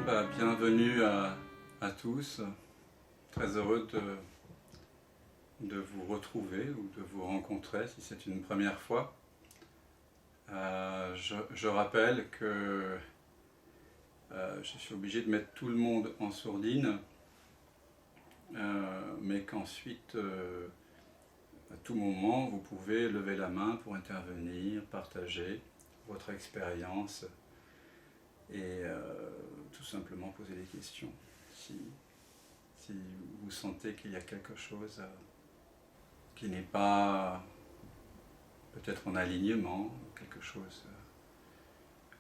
Bienvenue à tous. Très heureux de vous retrouver ou de vous rencontrer si c'est une première fois. Je rappelle que je suis obligé de mettre tout le monde en sourdine, mais qu'ensuite, à tout moment, vous pouvez lever la main pour intervenir, partager votre expérience et tout simplement poser des questions. Si vous sentez qu'il y a quelque chose qui n'est pas peut-être en alignement, quelque chose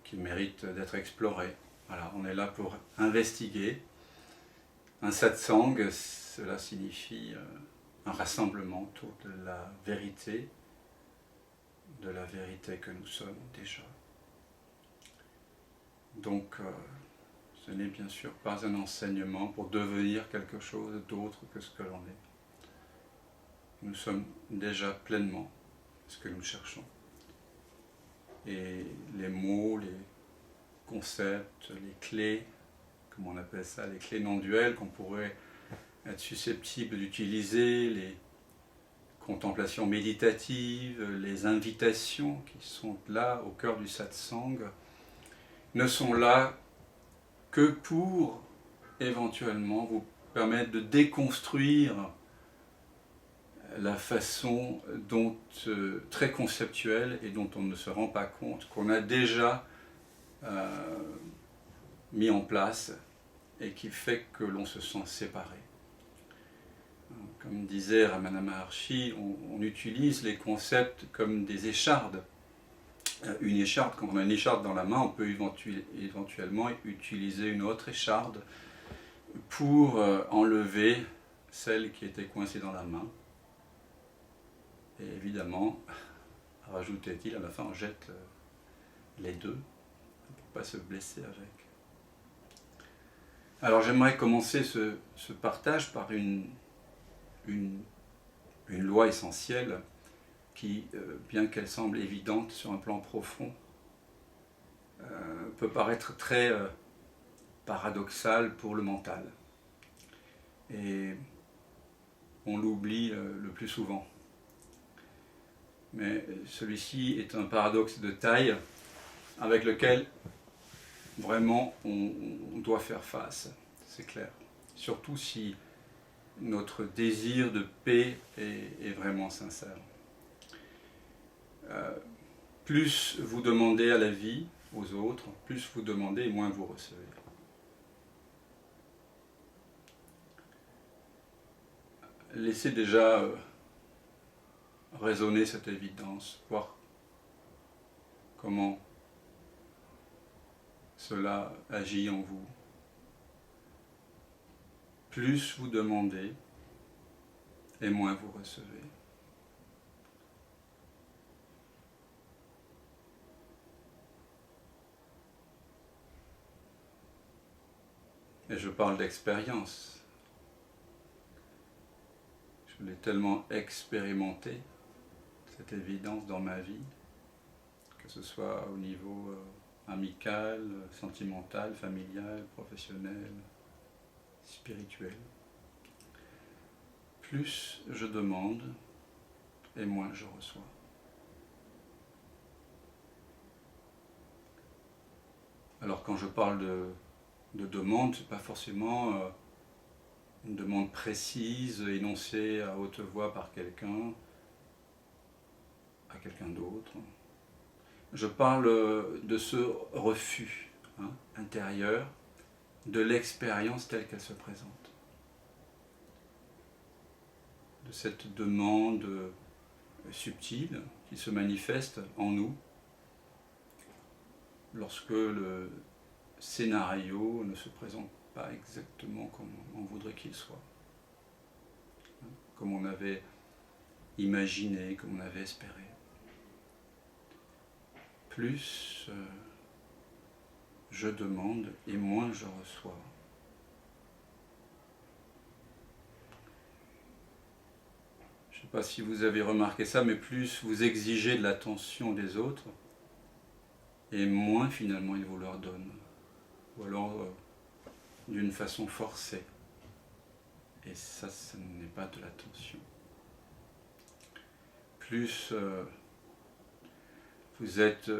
qui mérite d'être exploré. Voilà, on est là pour investiguer. Un satsang, cela signifie un rassemblement autour de la vérité que nous sommes déjà. Donc, ce n'est bien sûr pas un enseignement pour devenir quelque chose d'autre que ce que l'on est. Nous sommes déjà pleinement ce que nous cherchons. Et les mots, les concepts, les clés, comme on appelle ça, les clés non duelles qu'on pourrait être susceptible d'utiliser, les contemplations méditatives, les invitations qui sont là au cœur du satsang, ne sont là que pour éventuellement vous permettre de déconstruire la façon dont, très conceptuelle et dont on ne se rend pas compte, qu'on a déjà mis en place et qui fait que l'on se sent séparé. Comme disait Ramana Maharshi, on utilise les concepts comme des échardes. Une écharde, quand on a une écharde dans la main, on peut éventuellement utiliser une autre écharde pour enlever celle qui était coincée dans la main. Et évidemment, rajoutait-il, à la fin on jette les deux pour ne pas se blesser avec. Alors j'aimerais commencer ce partage par une loi essentielle qui, bien qu'elle semble évidente sur un plan profond, peut paraître très paradoxale pour le mental. Et on l'oublie le plus souvent. Mais celui-ci est un paradoxe de taille avec lequel vraiment on doit faire face, c'est clair. Surtout si notre désir de paix est vraiment sincère. Plus vous demandez à la vie, aux autres, plus vous demandez et moins vous recevez. Laissez déjà résonner cette évidence, voir comment cela agit en vous. Plus vous demandez et moins vous recevez. Et je parle d'expérience. Je l'ai tellement expérimenté, cette évidence dans ma vie, que ce soit au niveau amical, sentimental, familial, professionnel, spirituel. Plus je demande et moins je reçois. Alors quand je parle de demande, ce n'est pas forcément une demande précise, énoncée à haute voix par quelqu'un, à quelqu'un d'autre. Je parle de ce refus intérieur, de l'expérience telle qu'elle se présente. De cette demande subtile qui se manifeste en nous lorsque le scénario ne se présente pas exactement comme on voudrait qu'il soit. Comme on avait imaginé, comme on avait espéré. Plus je demande et moins je reçois. Je ne sais pas si vous avez remarqué ça, mais plus vous exigez de l'attention des autres, et moins finalement ils vous leur donnent. Ou alors d'une façon forcée. Et ça, ce n'est pas de l'attention. Plus vous êtes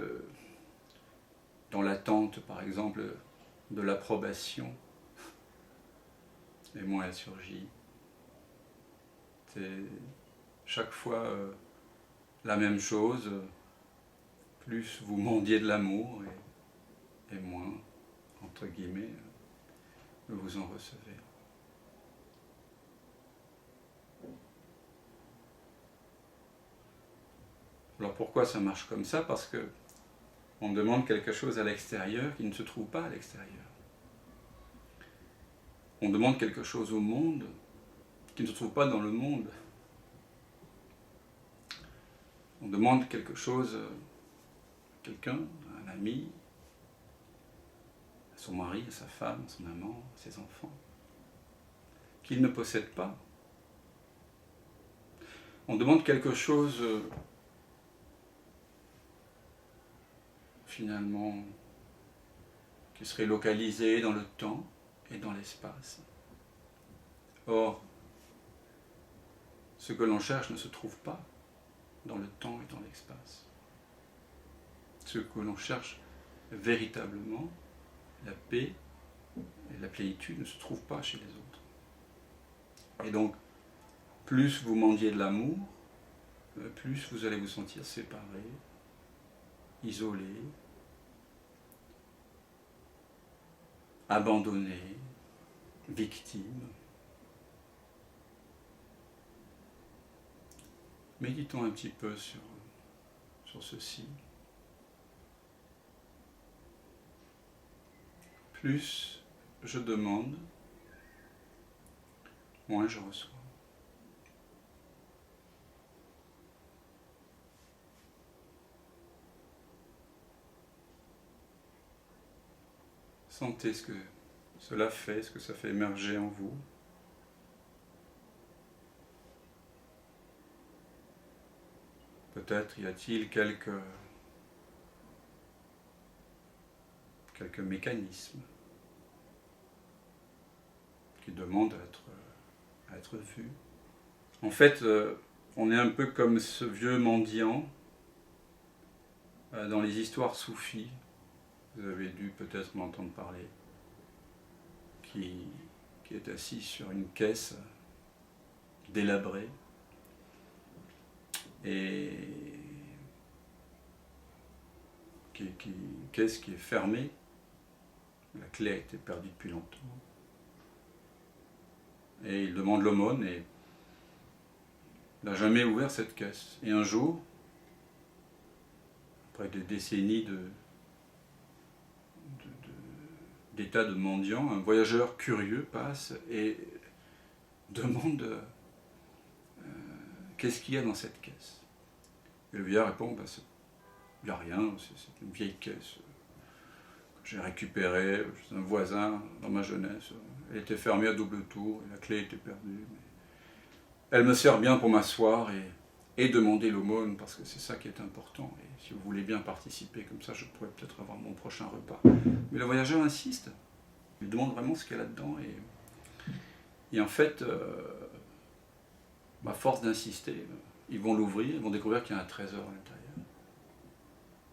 dans l'attente, par exemple, de l'approbation, et moins elle surgit. C'est chaque fois la même chose, plus vous mendiez de l'amour et moins, entre guillemets, vous en recevez. Alors pourquoi ça marche comme ça? Parce que on demande quelque chose à l'extérieur qui ne se trouve pas à l'extérieur. On demande quelque chose au monde qui ne se trouve pas dans le monde. On demande quelque chose à quelqu'un, à un ami, à son mari, à sa femme, à son amant, à ses enfants, qu'il ne possède pas. On demande quelque chose finalement qui serait localisé dans le temps et dans l'espace. Or, ce que l'on cherche ne se trouve pas dans le temps et dans l'espace. Ce que l'on cherche véritablement, la paix et la plénitude, ne se trouvent pas chez les autres. Et donc, plus vous mendiez de l'amour, plus vous allez vous sentir séparé, isolé, abandonné, victime. Méditons un petit peu sur ceci. Plus je demande, moins je reçois. Sentez ce que cela fait, ce que ça fait émerger en vous. Peut-être y a-t-il quelques mécanismes qui demandent à être vus. En fait, on est un peu comme ce vieux mendiant dans les histoires soufis. Vous avez dû peut-être m'entendre parler, qui est assis sur une caisse délabrée et caisse qui est fermée. La clé a été perdue depuis longtemps. Et il demande l'aumône et il n'a jamais ouvert cette caisse. Et un jour, après des décennies d'état de mendiant, un voyageur curieux passe et demande qu'est-ce qu'il y a dans cette caisse. Et le vieillard répond, il n'y a rien, c'est une vieille caisse que j'ai récupérée chez un voisin dans ma jeunesse. Elle était fermée à double tour et la clé était perdue. Mais elle me sert bien pour m'asseoir et demander l'aumône, parce que c'est ça qui est important. Et si vous voulez bien participer, comme ça je pourrais peut-être avoir mon prochain repas. Mais le voyageur insiste. Il demande vraiment ce qu'il y a là-dedans. Et en fait, à force d'insister, ils vont l'ouvrir, ils vont découvrir qu'il y a un trésor à l'intérieur.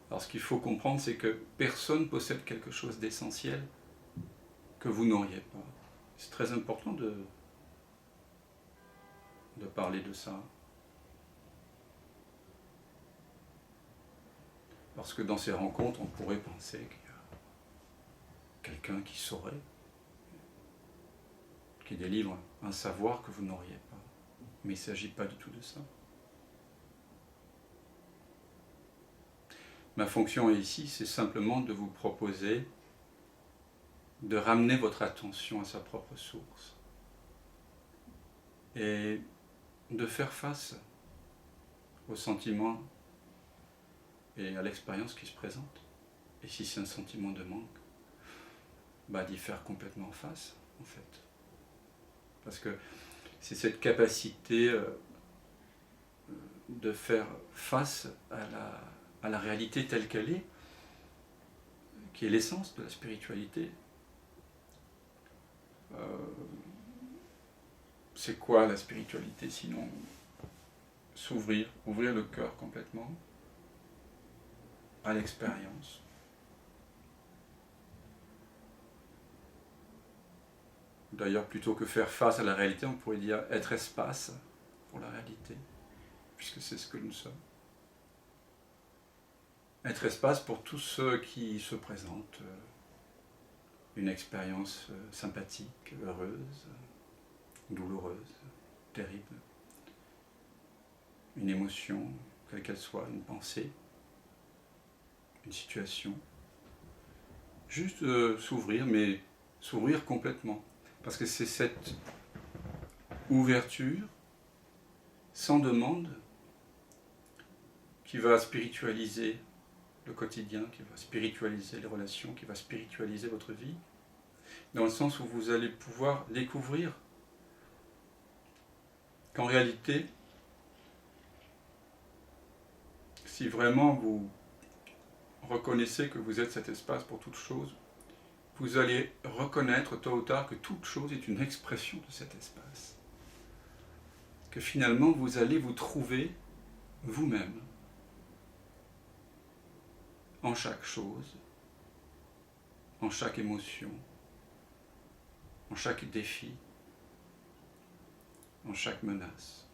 Alors ce qu'il faut comprendre, c'est que personne ne possède quelque chose d'essentiel que vous n'auriez pas. C'est très important de parler de ça. Parce que dans ces rencontres, on pourrait penser qu'il y a quelqu'un qui saurait, qui délivre un savoir que vous n'auriez pas. Mais il ne s'agit pas du tout de ça. Ma fonction ici, c'est simplement de vous proposer de ramener votre attention à sa propre source et de faire face aux sentiments et à l'expérience qui se présente. Et si c'est un sentiment de manque, d'y faire complètement face, en fait. Parce que c'est cette capacité de faire face à la réalité telle qu'elle est, qui est l'essence de la spiritualité. C'est quoi la spiritualité sinon s'ouvrir, ouvrir le cœur complètement à l'expérience. D'ailleurs, plutôt que faire face à la réalité, on pourrait dire être espace pour la réalité, puisque c'est ce que nous sommes. Être espace pour tous ceux qui se présentent, une expérience sympathique, heureuse, douloureuse, terrible, une émotion, quelle qu'elle soit, une pensée, une situation. Juste s'ouvrir, mais s'ouvrir complètement. Parce que c'est cette ouverture, sans demande, qui va spiritualiser le quotidien, qui va spiritualiser les relations, qui va spiritualiser votre vie, dans le sens où vous allez pouvoir découvrir qu'en réalité, si vraiment vous reconnaissez que vous êtes cet espace pour toute chose, vous allez reconnaître tôt ou tard que toute chose est une expression de cet espace. Que finalement, vous allez vous trouver vous-même en chaque chose, en chaque émotion, en chaque défi, en chaque menace,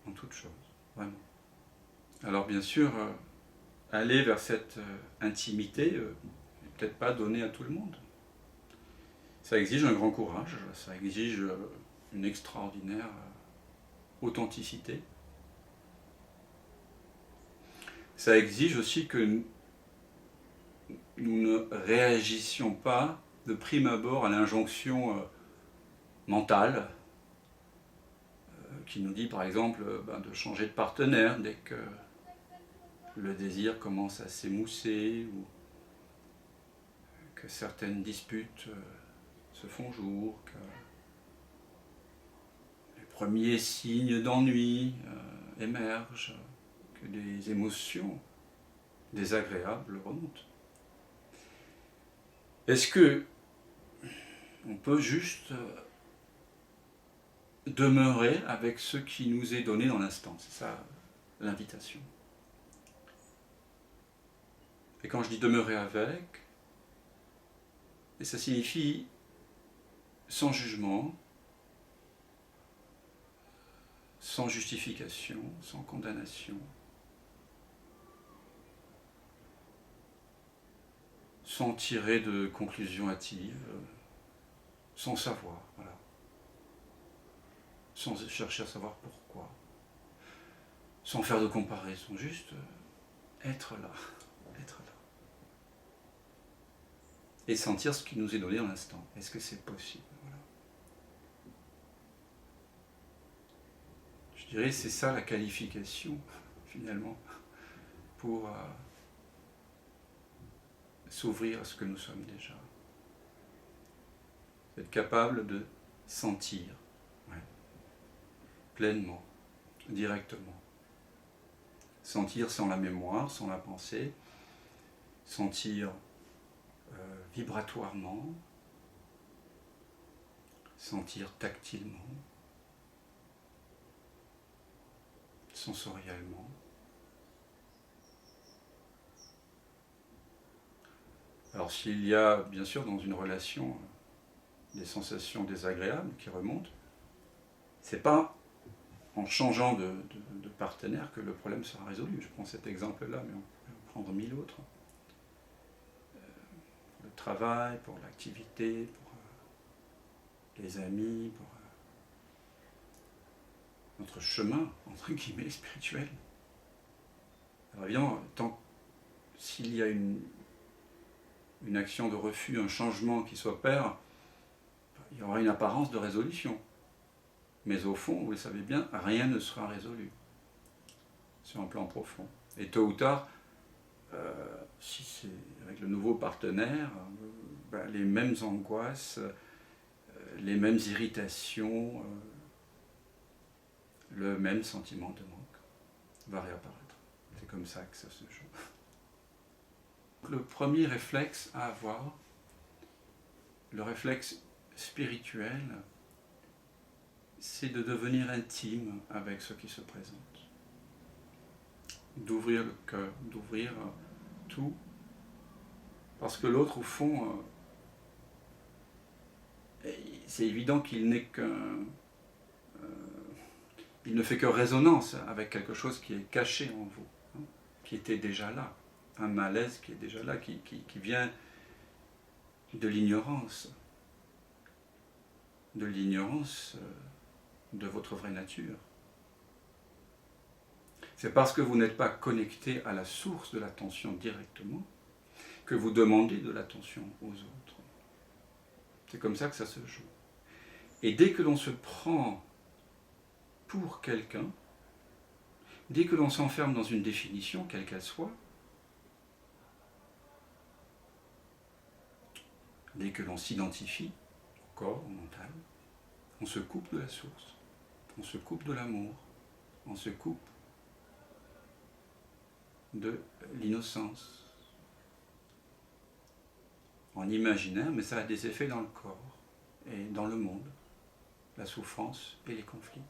en toute chose, vraiment. Alors bien sûr, aller vers cette intimité, peut-être pas donné à tout le monde. Ça exige un grand courage, ça exige une extraordinaire authenticité. Ça exige aussi que nous ne réagissions pas de prime abord à l'injonction mentale qui nous dit par exemple de changer de partenaire dès que le désir commence à s'émousser ou que certaines disputes se font jour, que les premiers signes d'ennui émergent, que des émotions désagréables remontent. Est-ce que on peut juste demeurer avec ce qui nous est donné dans l'instant? C'est ça l'invitation. Et quand je dis demeurer avec, et ça signifie sans jugement, sans justification, sans condamnation, sans tirer de conclusions hâtives, sans savoir, voilà. Sans chercher à savoir pourquoi, sans faire de comparaison, juste être là, être là. Et sentir ce qui nous est donné dans l'instant. Est-ce que c'est possible? Voilà. Je dirais que c'est ça la qualification, finalement, pour s'ouvrir à ce que nous sommes déjà. Être capable de sentir, pleinement, directement. Sentir sans la mémoire, sans la pensée, sentir vibratoirement, sentir tactilement, sensoriellement. Alors s'il y a bien sûr dans une relation des sensations désagréables qui remontent, c'est pas en changeant de partenaire que le problème sera résolu. Je prends cet exemple-là, mais on peut en prendre 1000 autres. Pour le travail, pour l'activité, pour les amis, pour notre chemin, entre guillemets, spirituel. Alors évidemment, s'il y a une action de refus, un changement qui s'opère, il y aura une apparence de résolution. Mais au fond, vous le savez bien, rien ne sera résolu sur un plan profond. Et tôt ou tard, si c'est avec le nouveau partenaire, les mêmes angoisses, les mêmes irritations, le même sentiment de manque va réapparaître. C'est comme ça que ça se joue. Le premier réflexe à avoir, le réflexe spirituel, c'est de devenir intime avec ce qui se présente. D'ouvrir le cœur, d'ouvrir tout. Parce que l'autre, au fond, c'est évident qu'il n'est il ne fait que résonance avec quelque chose qui est caché en vous, hein, qui était déjà là. Un malaise qui est déjà là, qui vient de l'ignorance de votre vraie nature. C'est parce que vous n'êtes pas connecté à la source de l'attention directement que vous demandez de l'attention aux autres. C'est comme ça que ça se joue. Et dès que l'on se prend pour quelqu'un, dès que l'on s'enferme dans une définition, quelle qu'elle soit, dès que l'on s'identifie au corps, au mental, on se coupe de la source, on se coupe de l'amour, on se coupe de l'innocence. En imaginaire, mais ça a des effets dans le corps et dans le monde, la souffrance et les conflits.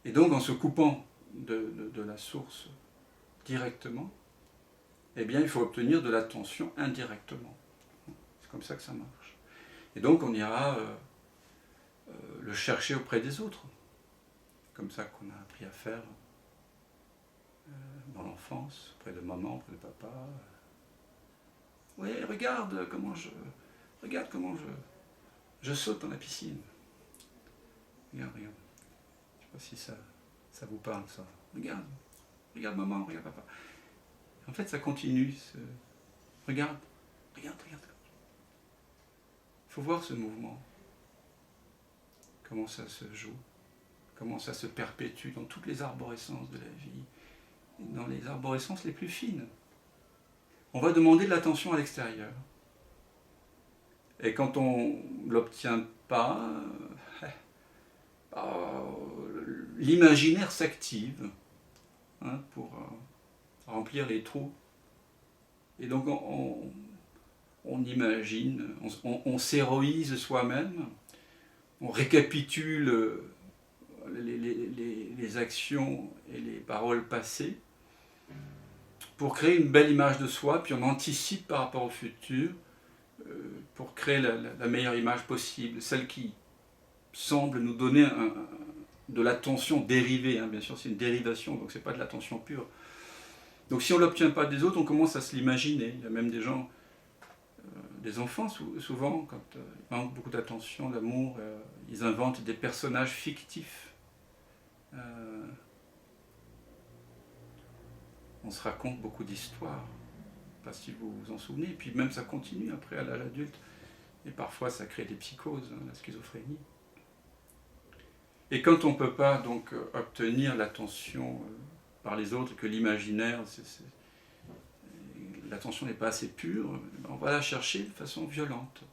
Et donc en se coupant de la source directement, eh bien il faut obtenir de l'attention indirectement. C'est comme ça que ça marche. Et donc on ira le chercher auprès des autres. Comme ça qu'on a appris à faire dans l'enfance, auprès de maman, auprès de papa. Oui, regarde comment je saute dans la piscine. Regarde. Je ne sais pas si ça vous parle, ça. Regarde maman, regarde papa. En fait, ça continue. Regarde. Il faut voir ce mouvement. Comment ça se joue. Comment ça se perpétue dans toutes les arborescences de la vie. Dans les arborescences les plus fines. On va demander de l'attention à l'extérieur. Et quand on ne l'obtient pas, l'imaginaire s'active, hein, pour remplir les trous. Et donc on imagine, on s'héroïse soi-même, on récapitule les actions et les paroles passées pour créer une belle image de soi, puis on anticipe par rapport au futur pour créer la meilleure image possible, celle qui semble nous donner de l'attention dérivée, hein, bien sûr c'est une dérivation, donc c'est pas de l'attention pure. Donc si on ne l'obtient pas des autres, on commence à se l'imaginer. Il y a même des gens, des enfants souvent, quand ils manquent beaucoup d'attention, d'amour, ils inventent des personnages fictifs. On se raconte beaucoup d'histoires, pas si vous vous en souvenez, et puis même ça continue après à l'âge adulte, et parfois ça crée des psychoses, hein, la schizophrénie. Et quand on ne peut pas donc obtenir l'attention par les autres, que l'imaginaire, l'attention n'est pas assez pure, on va la chercher de façon violente,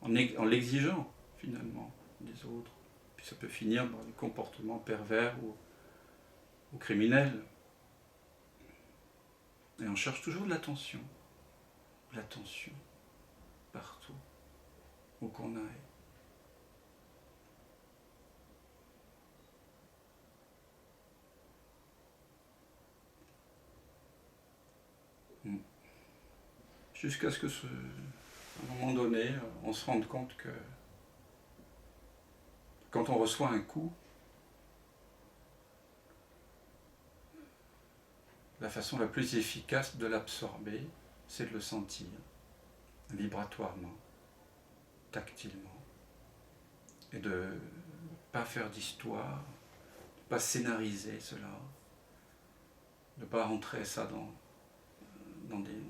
en l'exigeant finalement des autres. Puis ça peut finir par des comportements pervers ou criminels. Et on cherche toujours de l'attention partout, où qu'on aille. Jusqu'à ce que, à un moment donné, on se rende compte que quand on reçoit un coup, la façon la plus efficace de l'absorber, c'est de le sentir, vibratoirement, tactilement, et de ne pas faire d'histoire, de ne pas scénariser cela, de ne pas rentrer ça dans des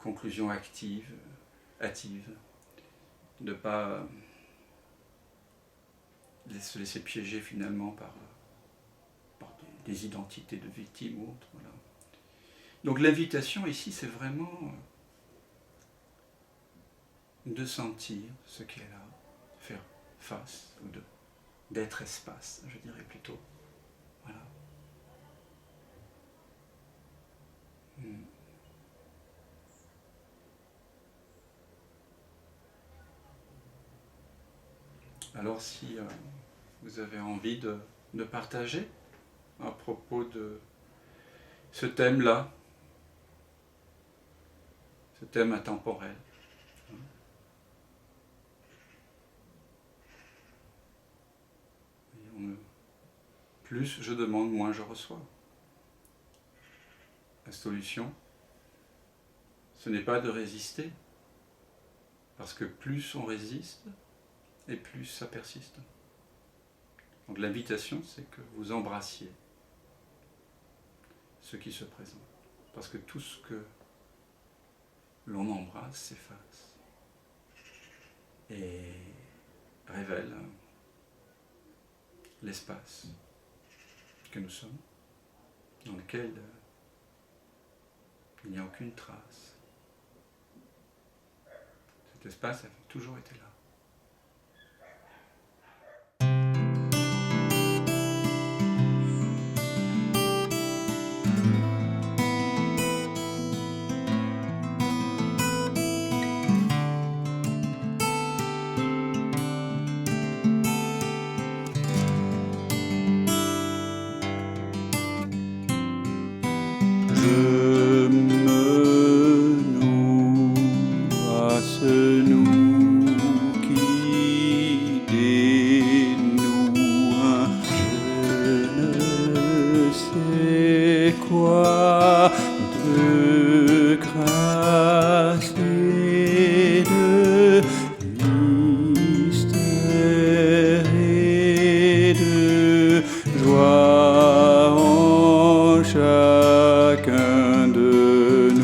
conclusions hâtives, de ne pas se laisser piéger finalement par des identités de victimes ou autres. Voilà. Donc l'invitation ici, c'est vraiment de sentir ce qui est là, faire face, ou d'être espace, je dirais plutôt. Voilà. Alors si vous avez envie de partager à propos de ce thème-là, ce thème intemporel, plus je demande, moins je reçois. La solution, ce n'est pas de résister, parce que plus on résiste, et plus ça persiste. Donc l'invitation, c'est que vous embrassiez ce qui se présente, parce que tout ce que l'on embrasse s'efface et révèle l'espace que nous sommes, dans lequel il n'y a aucune trace. Cet espace a toujours été là. Je me noue à ce nous qui dénoue un je ne sais quoi de grâce et de mystère et de joie en chacun de nous.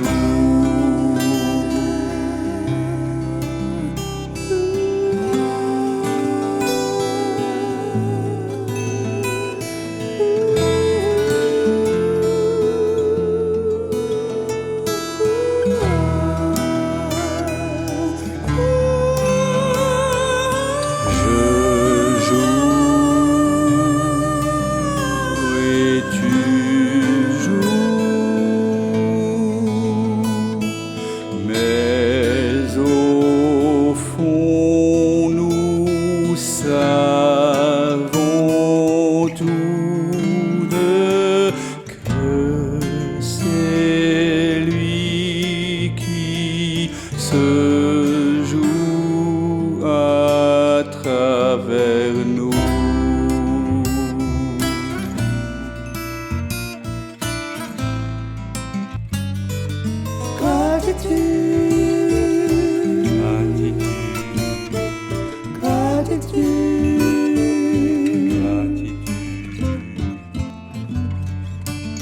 Je joue et tu joues, mais au fond nous savons tous deux que c'est lui qui se joue à travers nous.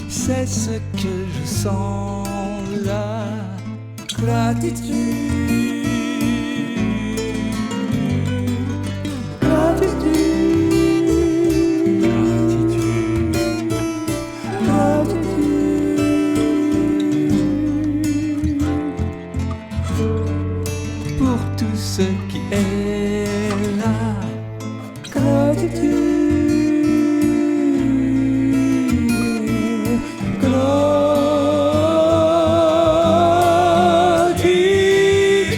C'est ce que je sens là, gratitude. Pour tout ce qui est là, gratitude.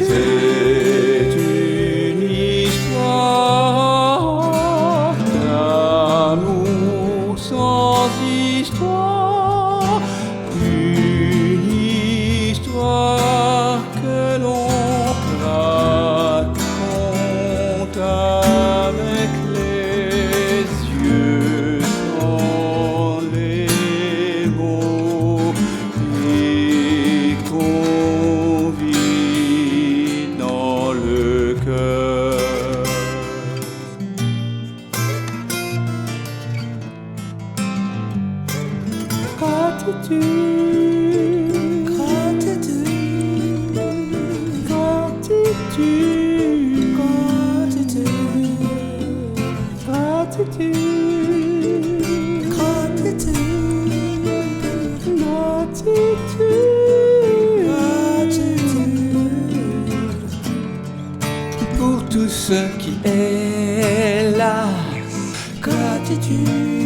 C'est une histoire d'amour sans histoire, une histoire que l'on raconte avec les yeux sans les mots et qu'on vit dans le cœur. Gratitude, gratitude, gratitude, gratitude, gratitude, gratitude, pour tout ce qui est là, gratitude.